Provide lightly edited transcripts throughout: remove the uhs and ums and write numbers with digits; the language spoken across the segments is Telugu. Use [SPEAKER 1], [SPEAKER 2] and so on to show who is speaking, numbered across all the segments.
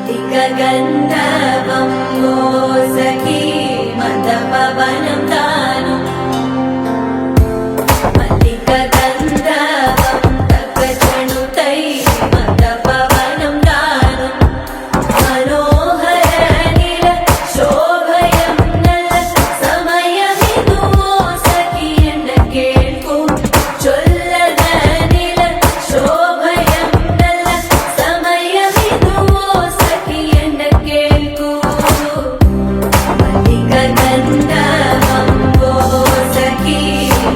[SPEAKER 1] गन्धर्वं वो सखी मदपवनं दानु मल्लिकगन्धर्वं तकचणुतै मदपवनं दानु मनोहरनिल शोभयं नल समयमिदु वो सखी एन्न केळ्कु चोल्लदनिल शोभयं नल समयमिदु वो सखी एन्न केळ्कु मल्लिकगन्धर्वं वो सखी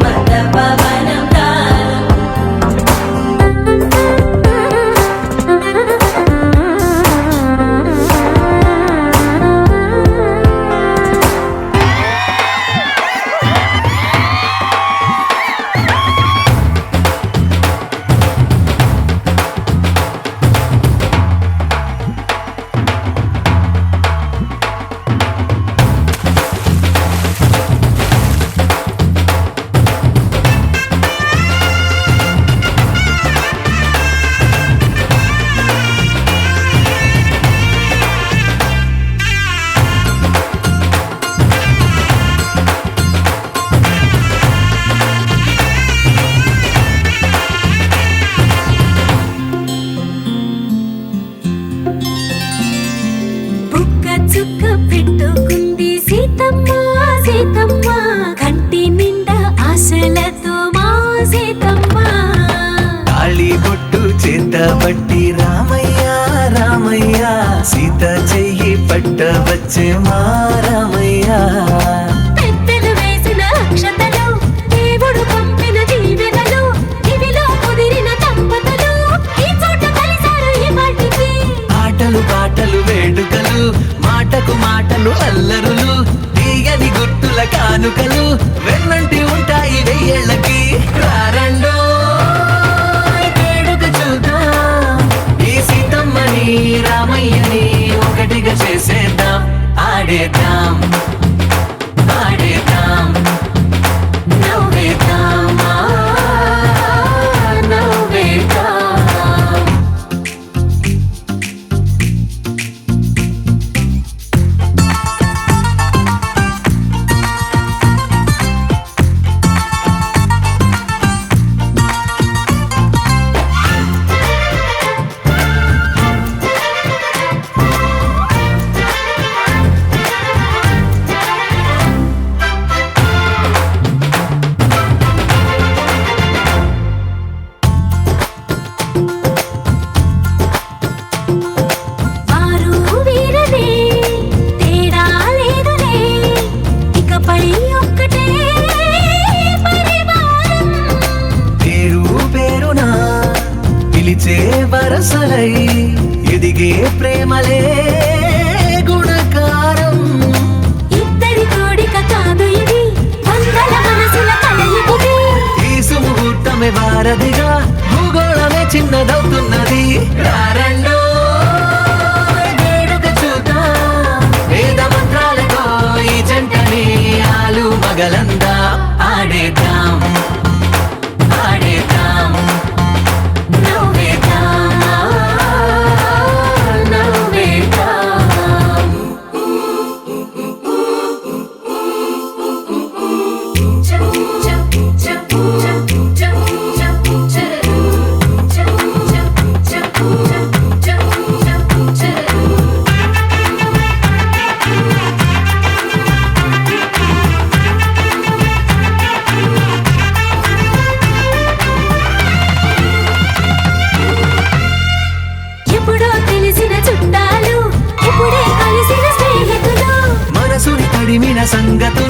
[SPEAKER 1] मदपवनं दानु
[SPEAKER 2] బుక్క చుక్క పెట్టుకుంది సీతమ్మ సీతమ్మ కంటి నిండా ఆశలతో మా సీతమ్మ
[SPEAKER 3] తాళి బొట్టు చేత పట్టి రామయ్య రామయ్య సీత చెయ్యి పట్ట వచ్చే మా రామయ్య
[SPEAKER 2] పెద్దలు వేసిన అక్షతలు దేవుడు పంపిన దీవెనలు ఇవిలో కుదిరిన దంపతులు ఈ చోట కలిసారు ఈ పాటికి
[SPEAKER 3] ఆటలు పాటలు వేడుకలు మాటకు మాటలు అల్లరులు తీయని గుర్తుల కానుకలు వెన్నంటి ఉంటాయి వెయ్యేళ్ళకి రారండో వేడుక చూద్దాం ఈ సీతమ్మని రామయ్యని ఒకటిగా చేసేద్దాం ఆడేద్దాం ఆడేద్దాం
[SPEAKER 2] నవ్వేద్దాం నవ్వేద్దాం వారు వీరనే తేడా లేదులే ఇకపై ఒక్కటే పరివారం
[SPEAKER 3] పేరు పేరునా పిలిచే వరసలై ఎదిగే ప్రేమలే గుణకారం
[SPEAKER 2] ఇద్దరి కోడిక కాదు ఇది వందల మనసుల కలయికది
[SPEAKER 3] ఈ సుముహూర్తమే వారధిగా భూగోళమే చిన్నదవుతున్నది రారండో వేడుక చూద్దాం వేద మంత్రాలతో ఈ జంటని ఆలు మగలందా ఆడేద్దాం ఆడేద్దాం
[SPEAKER 2] నవ్వేద్దాం నవ్వేద్దాం ఎప్పుడో తెలిసిన చుట్టాలు ఇప్పుడే కలిసిన స్నేహితులు
[SPEAKER 3] మనసుని తడిమిన సంగతులు